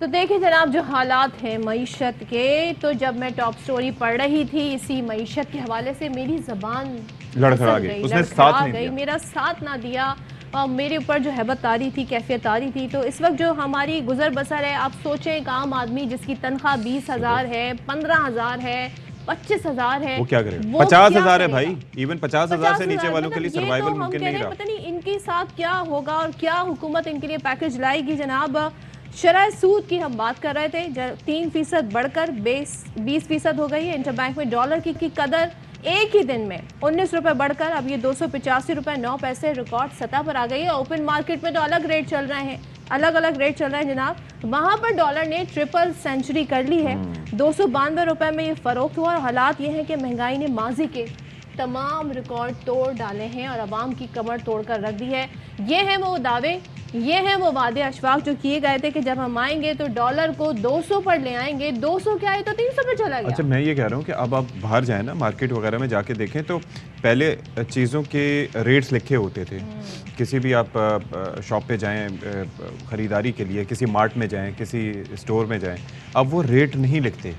تو دیکھیں جناب جو حالات ہیں معیشت کے، تو جب میں ٹاپ سٹوری پڑھ رہی تھی اسی معیشت کے حوالے سے میری زبان لڑکھڑا پھسل گئی، اس نے ساتھ لڑکھڑا نہیں گئی، دیا. میرا ساتھ نہ دیا اور میرے اوپر جو ہیبت آ رہی تھی، کیفیت آ رہی تھی. تو اس وقت جو ہماری گزر بسر ہے، آپ سوچیں ایک عام آدمی جس کی تنخواہ 20,000 ہے، 15,000 ہے، 25,000 ہے، وہ کیا کرے گا؟ وہ 50,000 کیا ہے کرے بھائی، گا؟ ایون 50,000 سے نیچے 50,000 والوں کے لیے مطلب یہ تو سروائیول ہم ممکن کہہ نہیں رہے ہیں رہا. پتہ نہیں ان کے ساتھ کیا ہوگا اور کیا حکومت ان کے لیے پیکج لائے گی. جناب شرح سود کی ہم بات کر رہے تھے، 3% بڑھ کر 20% ہو گئی ہے. انٹر بینک میں ڈالر کی قدر ایک ہی دن میں 19 روپے بڑھ کر اب یہ 285 روپے 9 پیسے ریکارڈ سطح پر آ گئی ہے. اوپن مارکیٹ میں تو الگ ریٹ چل رہے ہیں، الگ ریٹ چل رہے ہیں جناب. وہاں پر ڈالر نے ٹرپل سینچری کر لی ہے، 292 روپے میں یہ فروخت ہوا. اور حالات یہ ہیں کہ مہنگائی نے ماضی کے تمام ریکارڈ توڑ ڈالے ہیں اور عوام کی کمر توڑ کر رکھ دی ہے. یہ ہیں وہ دعوے، یہ ہیں وہ وعدے اشفاق جو کیے گئے تھے کہ جب ہم آئیں گے تو ڈالر کو 200 پر لے آئیں گے. 200 کیا آئے تو 300 پر چلا گیا. اچھا میں یہ کہہ رہا ہوں کہ اب آپ باہر جائیں نا، مارکیٹ وغیرہ میں جا کے دیکھیں تو پہلے چیزوں کے ریٹس لکھے ہوتے تھے. کسی بھی آپ شاپ پہ جائیں خریداری کے لیے، کسی مارٹ میں جائیں، کسی اسٹور میں جائیں، اب وہ ریٹ نہیں لکھتے.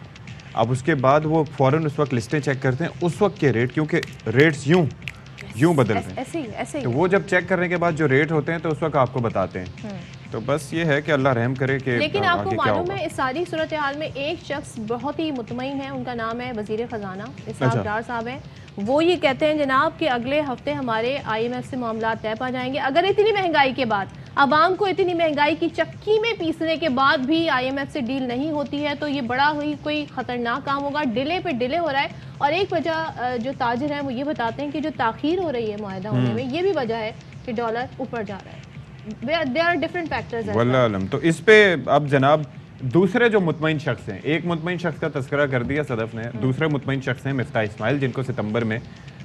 اب اس کے بعد وہ فوراً اس وقت لسٹیں چیک کرتے ہیں اس وقت کے ریٹ، کیونکہ ریٹس یوں بدل رہے ہیں. ایسے ہی تو وہ جب چیک کرنے کے بعد جو ریٹ ہوتے ہیں تو اس وقت آپ کو بتاتے ہیں. تو بس یہ ہے کہ اللہ رحم کرے کہ لیکن آپ کو آگے کیا معلوم ہوگا. ہے اس ساری صورتحال میں ایک شخص بہت ہی مطمئن ہے، ان کا نام ہے وزیر خزانہ اسحاق ڈار صاحب ہیں. وہ یہ کہتے ہیں جناب کہ اگلے ہفتے ہمارے آئی ایم ایف سے معاملات طے پا جائیں گے. اگر اتنی مہنگائی کے بعد عوام کو اتنی مہنگائی کی چکی میں پیسنے کے بعد بھی آئی ایم ایف سے ڈیل نہیں ہوتی ہے تو یہ بڑا ہی کوئی خطرناک کام ہوگا. ڈیلے پہ ڈیلے ہو رہا ہے. اور ایک وجہ جو تاجر ہیں وہ یہ بتاتے ہیں کہ جو تاخیر ہو رہی ہے معاہدہ ہونے میں، یہ بھی وجہ ہے کہ ڈالر اوپر جا رہا ہے. there are different factors as واللہ well. علم. تو اس پہ اب جناب دوسرے جو مطمئن شخص ہیں، ایک مطمئن شخص کا تذکرہ کر دیا صدف نے، دوسرے مطمئن شخص ہیں مفتاح اسماعیل، جن کو ستمبر میں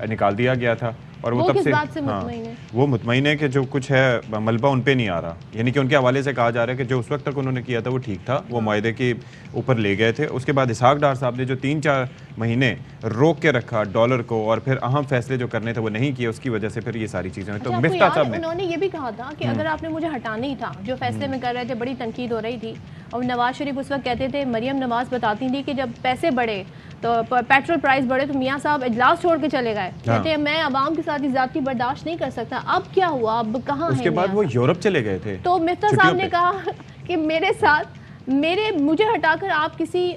نکال دیا گیا تھا. اور وہ تب کس سے بات سے مطمئن ہے؟ وہ مطمئن ہے کہ جو کچھ ہے ملبہ ان پہ نہیں آ رہا. یعنی کہ ان کے حوالے سے کہا جا رہا ہے کہ جو اس وقت تک انہوں نے کیا تھا وہ ٹھیک تھا، وہ معاہدے کے اوپر لے گئے تھے. اس کے بعد اسحاق ڈار صاحب نے جو 3-4 مہینے روک کے رکھا ڈالر کو اور پھر اہم فیصلے جو کرنے تھے وہ نہیں کیے، اس کی وجہ سے پھر یہ ساری چیزیں ہوئی. تو مفتاح صاحب نے انہوں نے یہ بھی کہا تھا کہ اگر آپ نے مجھے ہٹانا ہی تھا، جو فیصلے میں کر رہے تھے، بڑی تنقید ہو رہی تھی. اور نواز شریف اس وقت کہتے تھے، مریم نواز بتاتی تھی کہ جب پیسے بڑھے تو پیٹرول پرائز بڑھے تو میاں صاحب اجلاس چھوڑ کے چلے گئے. کہتے ہیں میں عوام کے ساتھ ذاتی برداشت نہیں کر سکتا. اب کیا ہوا؟ اب کہاں ہیں؟ اس کے بعد وہ یورپ چلے گئے تھے. تو مفتاح صاحب نے کہا کہ میرے ساتھ مجھے ہٹا کر آپ کسی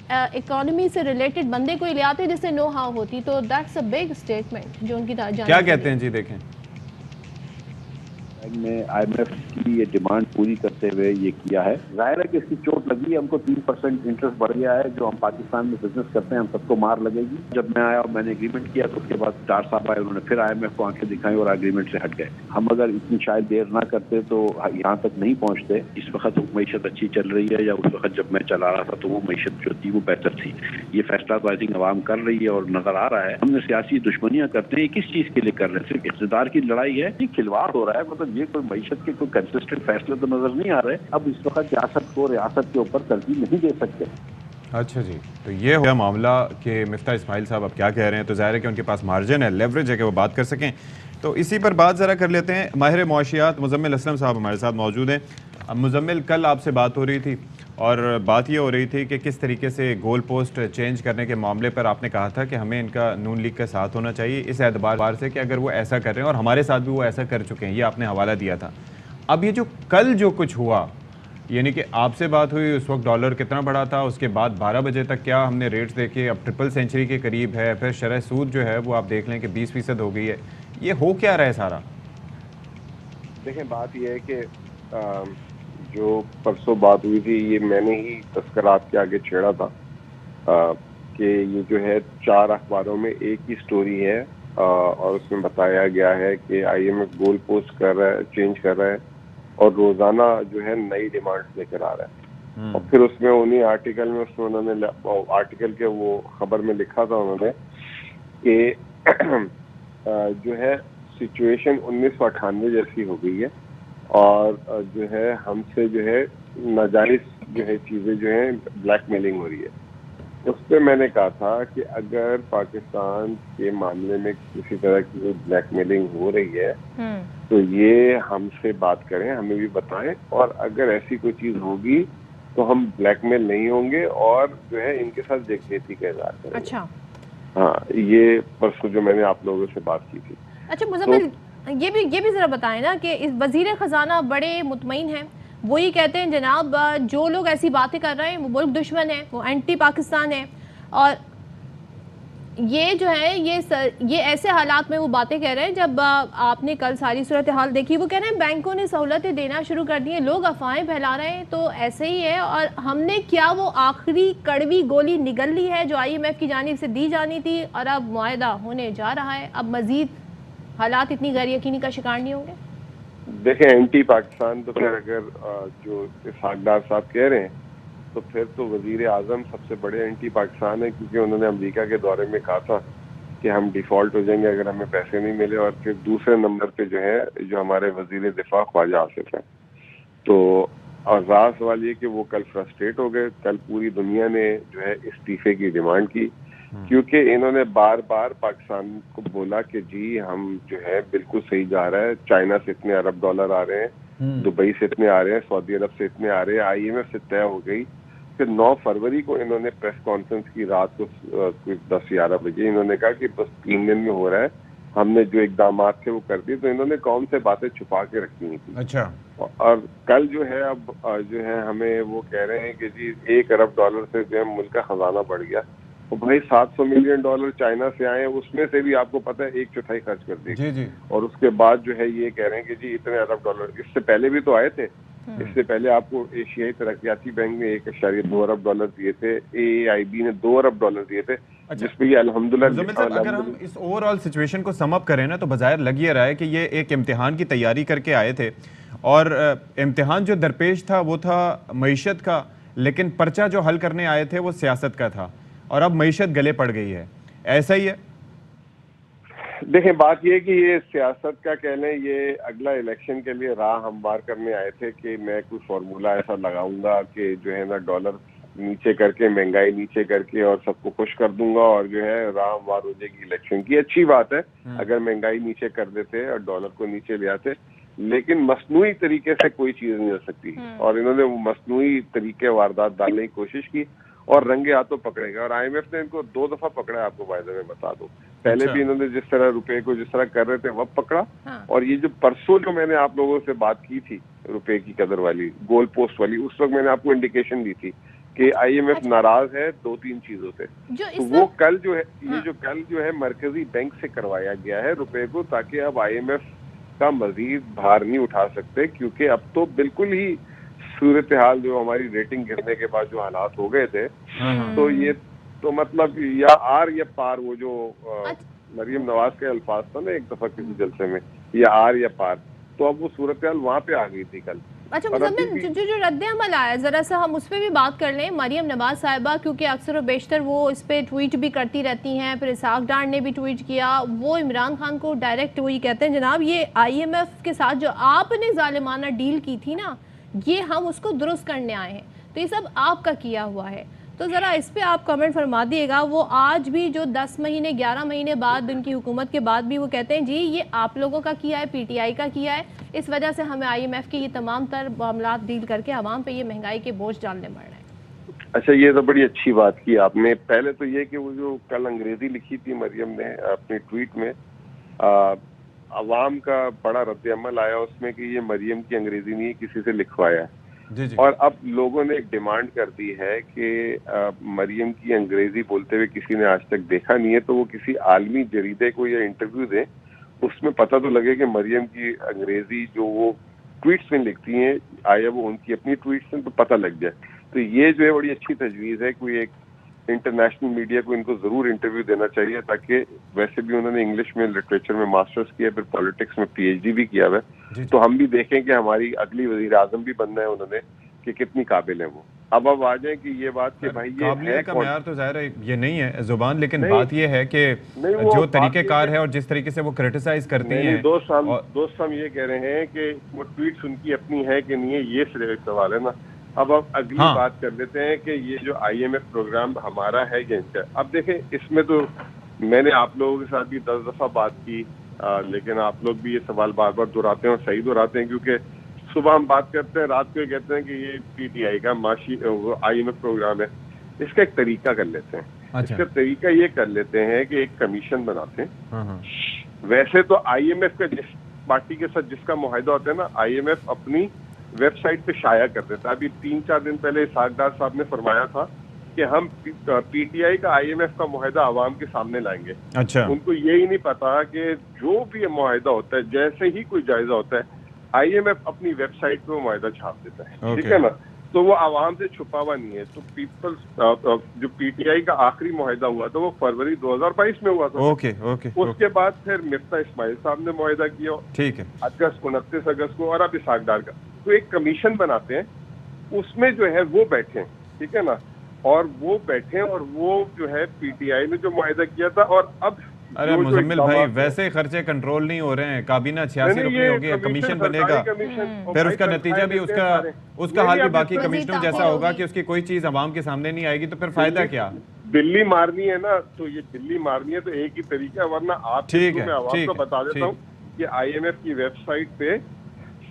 اکانومی سے ریلیٹڈ بندے کو ہی لے آتے جس سے نو ہاؤ ہوتی. تو دیٹس اے بگ اسٹیٹمنٹ جو ان کی کیا کہتے ہیں جی. دیکھیں نے آئی ایم ایف کی یہ ڈیمانڈ پوری کرتے ہوئے یہ کیا ہے. ظاہر ہے کہ اس کی چوٹ لگی ہے. ہم کو 3% انٹرسٹ بڑھ گیا ہے. جو ہم پاکستان میں بزنس کرتے ہیں ہم سب کو مار لگے گی. جب میں آیا اور میں نے اگریمنٹ کیا تو اس کے بعد ڈار صاحب آئے، انہوں نے پھر آئی ایم ایف کو آنکھیں دکھائیں اور اگریمنٹ سے ہٹ گئے. ہم اگر اتنی شاید دیر نہ کرتے تو یہاں تک نہیں پہنچتے. اس وقت معیشت اچھی چل رہی ہے، یا اس وقت جب میں چلا رہا تھا تو وہ معیشت جو تھی وہ بہتر تھی. یہ فیصلہ تو آئی تھنک عوام کر رہی ہے اور نظر آ رہا ہے. ہم نے سیاسی دشمنیاں کرتے ہیں، کس چیز کے لیے کر رہے ہیں؟ صرف اقتدار کی لڑائی ہے. یہ کھلواڑ ہو رہا ہے. مطلب یہ کوئی معیشت کے کوئی کنسسٹنٹ فیصلے تو نظر نہیں آ رہے. اب اس وقت سیاست کو ریاست کے اوپر ترجیح نہیں دے سکتے. اچھا جی، تو یہ ہو معاملہ کہ مفتاح اسماعیل صاحب اب کیا کہہ رہے ہیں. تو ظاہر ہے کہ ان کے پاس مارجن ہے، لیوریج ہے کہ وہ بات کر سکیں. تو اسی پر بات ذرا کر لیتے ہیں. ماہر معاشیات مزمل اسلم صاحب ہمارے ساتھ موجود ہیں. مزمل، کل آپ سے بات ہو رہی تھی اور بات یہ ہو رہی تھی کہ کس طریقے سے گول پوسٹ چینج کرنے کے معاملے پر آپ نے کہا تھا کہ ہمیں ان کا نون لیگ کا ساتھ ہونا چاہیے اس اعتبار سے کہ اگر وہ ایسا کر رہے ہیں اور ہمارے ساتھ بھی وہ ایسا کر چکے ہیں. یہ آپ نے حوالہ دیا تھا. اب یہ جو کل جو کچھ ہوا، یعنی کہ آپ سے بات ہوئی اس وقت ڈالر کتنا بڑا تھا، اس کے بعد 12 بجے تک کیا ہم نے ریٹس دیکھے، اب ٹرپل سینچری کے قریب ہے. پھر شرح سود جو ہے وہ آپ دیکھ لیں کہ 20% ہو گئی ہے. یہ ہو کیا رہا ہے سارا؟ دیکھیں بات یہ ہے کہ جو پرسوں بات ہوئی تھی یہ میں نے ہی تذکرات کے آگے چھیڑا تھا کہ یہ جو ہے 4 اخباروں میں ایک ہی سٹوری ہے اور اس میں بتایا گیا ہے کہ I M F goal post کر رہا ہے، چینج کر رہا ہے اور روزانہ جو ہے نئی ڈیمانڈ لے کر آ رہا ہے. اور پھر اس میں انہی آرٹیکل میں اس میں انہوں نے آرٹیکل کے وہ خبر میں لکھا تھا انہوں نے کہ جو ہے سچویشن 1998 جیسی ہو گئی ہے اور جو ہے ہم سے جو ہے ناجائز جو ہے چیزیں جو ہیں بلیک میلنگ ہو رہی ہے. اس پہ میں نے کہا تھا کہ اگر پاکستان کے معاملے میں کسی طرح کی بلیک میلنگ ہو رہی ہے تو یہ ہم سے بات کریں، ہمیں بھی بتائیں، اور اگر ایسی کوئی چیز ہوگی تو ہم بلیک میل نہیں ہوں گے اور جو ہے ان کے ساتھ یکجہتی کا اظہار کریں گے. اچھا ہاں یہ پرسوں جو میں نے آپ لوگوں سے بات کی تھی. اچھا مزمل یہ بھی ذرا بتائیں نا کہ اس وزیر خزانہ بڑے مطمئن ہیں، وہ یہ کہتے ہیں جناب جو لوگ ایسی باتیں کر رہے ہیں وہ ملک دشمن ہیں، وہ اینٹی پاکستان ہیں، اور یہ جو ہے یہ ایسے حالات میں وہ باتیں کہہ رہے ہیں جب آپ نے کل ساری صورتحال دیکھی. وہ کہہ رہے ہیں بینکوں نے سہولتیں دینا شروع کر دی ہیں، لوگ افواہیں پھیلا رہے ہیں، تو ایسے ہی ہے. اور ہم نے کیا وہ آخری کڑوی گولی نگل لی ہے جو IMF کی جانب سے دی جانی تھی، اور اب معاہدہ ہونے جا رہا ہے، اب مزید حالات اتنی غیر یقینی کا شکار نہیں ہوں گے؟ دیکھیں اینٹی پاکستان تو پھر اگر جو اسحاق ڈار صاحب کہہ رہے ہیں تو پھر تو وزیر اعظم سب سے بڑے اینٹی پاکستان ہیں، کیونکہ انہوں نے امریکہ کے دورے میں کہا تھا کہ ہم ڈیفالٹ ہو جائیں گے اگر ہمیں پیسے نہیں ملے. اور پھر دوسرے نمبر پہ جو ہے جو ہمارے وزیر دفاع خواجہ آصف ہیں. تو اور راز سوال یہ کہ وہ کل فرسٹریٹ ہو گئے. کل پوری دنیا نے جو ہے استعفے کی ڈیمانڈ کی، کیونکہ انہوں نے بار بار پاکستان کو بولا کہ جی ہم جو ہے بالکل صحیح جا رہا ہے، چائنا سے اتنے ارب ڈالر آ رہے ہیں، دبئی سے اتنے آ رہے ہیں، سعودی عرب سے اتنے آ رہے ہیں، IMF سے طے ہو گئی. پھر 9 فروری کو انہوں نے پریس کانفرنس کی رات کو 10-11 بجے انہوں نے کہا کہ بس 3 دن میں ہو رہا ہے، ہم نے جو اقدامات تھے وہ کر دیے. تو انہوں نے قوم سے باتیں چھپا کے رکھی ہوئی تھی. اچھا اور کل جو ہے اب جو ہے ہمیں وہ کہہ رہے ہیں کہ جی 1 ارب ڈالر سے جو ہے ملک کا خزانہ بڑھ گیا. تو بھائی 700 ملین ڈالر چائنا سے آئے ہیں، اس میں سے بھی آپ کو پتہ ہے 1/4 خرچ کر دی. جی اور اس کے بعد جو ہے یہ کہہ رہے ہیں کہ جی اتنے ارب ڈالر اس سے پہلے بھی تو آئے تھے. اس سے پہلے آپ کو ایشیائی ترقیاتی بینک نے 1.2 ارب ڈالر دیے تھے، AIB نے 2 ارب ڈالر دیے تھے، جس پہ یہ الحمدللہ. اگر ہم اس اوور آل سچویشن کو سم اپ کریں نا تو بظاہر لگ یہ رہا ہے کہ یہ ایک امتحان کی تیاری کر کے آئے تھے، اور امتحان جو درپیش تھا وہ تھا معیشت کا، لیکن پرچہ جو حل کرنے آئے تھے وہ سیاست کا تھا، اور اب معیشت گلے پڑ گئی ہے. ایسا ہی ہے؟ دیکھیں بات یہ کہ یہ سیاست کا کہہ لیں، یہ اگلا الیکشن کے لیے راہ ہموار کرنے آئے تھے کہ میں کوئی فارمولا ایسا لگاؤں گا کہ جو ہے نا ڈالر نیچے کر کے، مہنگائی نیچے کر کے اور سب کو خوش کر دوں گا، اور جو ہے راہ ہموار ہو جائے گی الیکشن کی. اچھی بات ہے اگر مہنگائی نیچے کر دیتے اور ڈالر کو نیچے لے آتے، لیکن مصنوعی طریقے سے کوئی چیز نہیں ہو سکتی. اور انہوں نے وہ مصنوعی طریقے واردات ڈالنے کی کوشش کی اور رنگے ہاتھوں پکڑے گا. اور IMF نے ان کو 2 دفعہ پکڑا ہے، آپ کو فائدے میں بتا دوں. پہلے بھی انہوں نے جس طرح روپے کو جس طرح کر رہے تھے وہ پکڑا، اور یہ جو پرسوں جو میں نے آپ لوگوں سے بات کی تھی روپے کی قدر والی، گول پوسٹ والی، اس وقت میں نے آپ کو انڈیکیشن دی تھی کہ IMF ناراض ہے 2-3 چیزوں سے. تو وہ کل جو ہے یہ جو کل جو ہے مرکزی بینک سے کروایا گیا ہے روپے کو، تاکہ اب IMF کا مزید بھار نہیں اٹھا سکتے، کیونکہ اب تو بالکل ہی صورتحال جو ہماری ریٹنگ گرنے کے بعد جو حالات ہو گئے تھے، تو یہ تو مطلب یا آر یا پار، وہ جو مریم نواز کے الفاظ تھا نا ایک دفعہ کسی جلسے میں، یا آر یا پار، تو اب وہ صورتحال وہاں پہ آ گئی تھی کل. اچھا مزمل جو رد عمل آیا ذرا سا ہم اس پہ بھی بات کر لیں. مریم نواز صاحبہ کیونکہ اکثر و بیشتر وہ اس پہ ٹویٹ بھی کرتی رہتی ہیں، پھر اسحاق ڈار نے بھی ٹویٹ کیا، وہ عمران خان کو ڈائریکٹ وہی کہتے ہیں جناب یہ IMF کے ساتھ جو آپ نے ظالمانہ ڈیل کی تھی نا، یہ ہم اس کو درست کرنے آئے ہیں، تو یہ سب آپ کا کیا ہوا ہے. تو ذرا اس پہ آپ کمنٹ فرما دیے گا. وہ آج بھی جو 10 مہینے 11 مہینے بعد ان کی حکومت کے بعد بھی وہ کہتے ہیں جی یہ آپ لوگوں کا کیا ہے، PTI کا کیا ہے، اس وجہ سے ہمیں IMF کے یہ تمام تر معاملات ڈیل کر کے عوام پہ یہ مہنگائی کے بوجھ ڈالنے پڑ رہے ہیں. اچھا یہ تو بڑی اچھی بات کی آپ نے. پہلے تو یہ کہ وہ جو کل انگریزی لکھی تھی مریم نے اپنی ٹویٹ میں، عوام کا بڑا رد عمل آیا اس میں کہ یہ مریم کی انگریزی نہیں کسی سے لکھوایا ہے. اور اب لوگوں نے ایک ڈیمانڈ کر دی ہے کہ مریم کی انگریزی بولتے ہوئے کسی نے آج تک دیکھا نہیں ہے، تو وہ کسی عالمی جریدے کو یا انٹرویو دیں، اس میں پتہ تو لگے کہ مریم کی انگریزی جو وہ ٹویٹس میں لکھتی ہیں آیا وہ ان کی اپنی ٹویٹس میں، تو پتہ لگ جائے. تو یہ جو ہے بڑی اچھی تجویز ہے. کوئی ایک انٹرنیشنل میڈیا کو ان کو ضرور انٹرویو دینا چاہیے، تاکہ ویسے بھی انہوں نے انگلش میں لٹریچر میں ماسٹرز کیا، پھر پالیٹکس میں PhD بھی کیا ہوا ہے، تو ہم بھی دیکھیں کہ ہماری اگلی وزیر اعظم بھی بننا ہے انہوں نے کہ کتنی قابل ہیں وہ. اب آ جائیں کہ یہ بات کہ بھائی یہ قابلیت کا معیار تو ظاہر ہے یہ نہیں ہے زبان، لیکن بات یہ ہے کہ جو طریقہ کار ہے اور جس طریقے سے وہ کرٹیسائز کرتی ہیں. دوست ہم یہ کہہ رہے ہیں کہ وہ ٹویٹس ان کی اپنی ہے کہ نہیں ہے، یہ صرف ایک سوال ہے نا. اب اگلی بات کر لیتے ہیں کہ یہ جو IMF پروگرام ہمارا ہے یا ان کا. اب دیکھیں اس میں تو میں نے آپ لوگوں کے ساتھ بھی 10 دفعہ بات کی، لیکن آپ لوگ بھی یہ سوال بار بار دہراتے ہیں اور صحیح دہراتے ہیں، کیونکہ صبح ہم بات کرتے ہیں، رات کو یہ کہتے ہیں کہ یہ پی ٹی آئی کا معاشی IMF پروگرام ہے. اس کا ایک طریقہ کر لیتے ہیں. اس کا طریقہ یہ کر لیتے ہیں کہ ایک کمیشن بناتے ہیں. ویسے تو IMF کا جس پارٹی کے ساتھ جس کا معاہدہ ہوتا ہے نا، IMF اپنی ویب سائٹ پہ شائع کر دیتا ہے. ابھی 3-4 دن پہلے اسحاق ڈار صاحب نے فرمایا تھا کہ ہم PTI کا IMF کا معاہدہ عوام کے سامنے لائیں گے. اچھا. ان کو یہی نہیں پتا کہ جو بھی یہ معاہدہ ہوتا ہے، جیسے ہی کوئی جائزہ ہوتا ہے، IMF اپنی ویب سائٹ پہ وہ معاہدہ چھاپ دیتا ہے. ٹھیک ہے نا؟ تو وہ عوام سے چھپا ہوا نہیں ہے. تو جو PTI کا آخری معاہدہ ہوا تھا وہ فروری 2022 میں ہوا تھا. اس کے بعد پھر مفتاح اسماعیل صاحب نے معاہدہ کیا. ٹھیک ہے. 29 اگست کو، اور اب اسحاق ڈار کا. تو ایک کمیشن بناتے ہیں، اس میں جو ہے وہ بیٹھے. ٹھیک ہے نا؟ اور وہ بیٹھے اور وہ جو ہے PTI نے جو معاہدہ کیا تھا. اور اب ارے مزمل بھائی، ویسے خرچے کنٹرول نہیں ہو رہے ہیں. کابینہ 86 رکنی ہوگی، کمیشن بنے گا، پھر اس کا نتیجہ بھی اس کا حال بھی باقی کمیشنوں جیسا ہوگا کہ اس کی کوئی چیز عوام کے سامنے نہیں آئے گی. تو پھر فائدہ کیا؟ بلی مارنی ہے نا، تو یہ بلی مارنی ہے تو ایک ہی طریقہ ہے. ورنہ آپ میں عوام کو بتا دیتا ہوں کہ IMF کی ویب سائٹ پہ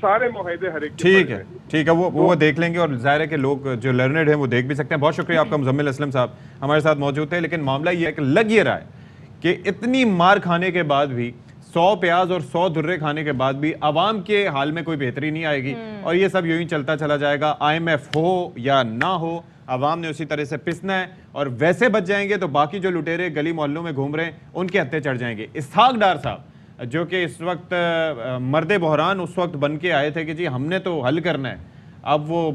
سارے معاہدے ہر ایک. ٹھیک ہے، وہ دیکھ لیں گے. اور ظاہر ہے کہ لوگ جو لرنڈ ہیں وہ دیکھ بھی سکتے ہیں. بہت شکریہ آپ کا مزمل اسلم صاحب ہمارے ساتھ موجود تھے. لیکن معاملہ یہ ہے کہ لگ یہ رہا ہے کہ اتنی مار کھانے کے بعد بھی، 100 پیاز اور 100 درے کھانے کے بعد بھی عوام کے حال میں کوئی بہتری نہیں آئے گی. اور یہ سب یوں ہی چلتا چلا جائے گا. IMF ہو یا نہ ہو، عوام نے اسی طرح سے پسنا ہے. اور ویسے بچ جائیں گے تو باقی جو لٹیرے گلی محلوں میں گھوم رہے ہیں ان کے ہتھے چڑھ جائیں گے. اسحاق ڈار صاحب جو کہ اس وقت مرد بحران اس وقت بن کے آئے تھے کہ جی ہم نے تو حل کرنا ہے، اب وہ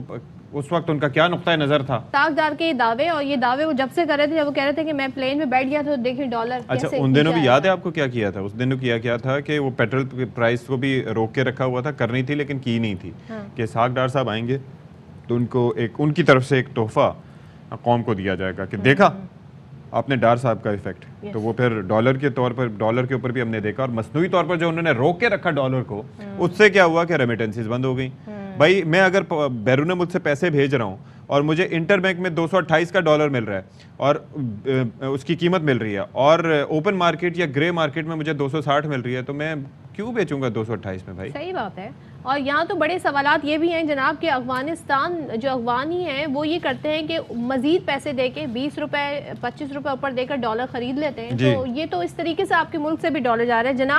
اس وقت ان کا کیا نقطہ نظر تھا؟ اسحاق ڈار کے دعوے، اور یہ دعوے وہ جب سے کر رہے تھے، جب وہ کہہ رہے تھے کہ میں پلین میں بیٹھ گیا تھا تو دیکھیں ڈالر. اچھا، ان دنوں بھی یاد ہے آپ کو کیا کیا تھا؟ اس دنوں کیا تھا کہ وہ پیٹرول پرائس کو بھی روک کے رکھا ہوا تھا. کرنی تھی لیکن کی نہیں تھی کہ اسحاق ڈار صاحب آئیں گے تو ان کو ان کی طرف سے ایک تحفہ قوم کو دیا جائے گا کہ دیکھا آپ نے ڈار صاحب کا ایفیکٹ. تو وہ پھر ڈالر کے طور پر، ڈالر کے اوپر بھی ہم نے دیکھا. اور مصنوعی طور پر جو انہوں نے روک کے رکھا ڈالر کو، اس سے کیا ہوا کہ ریمیٹنسز بند ہو گئی. بھائی میں اگر بیرون ملک سے پیسے بھیج رہا ہوں اور مجھے انٹر بینک میں 228 کا ڈالر مل رہا ہے اور اس کی قیمت مل رہی ہے، اور اوپن مارکیٹ یا گرے مارکیٹ میں مجھے 260 مل رہی ہے، تو میں کیوں بیچوں گا 228 میں بھائی؟ صحیح بات ہے. اور یہاں تو بڑے سوالات یہ بھی ہیں جناب کہ افغانستان جو افغانی ہیں وہ یہ کرتے ہیں کہ مزید پیسے دے کے 20 روپے 25 روپے اوپر دے کر ڈالر خرید لیتے ہیں. تو یہ تو اس طریقے سے آپ کے ملک سے بھی ڈالر جا رہے ہیں جناب.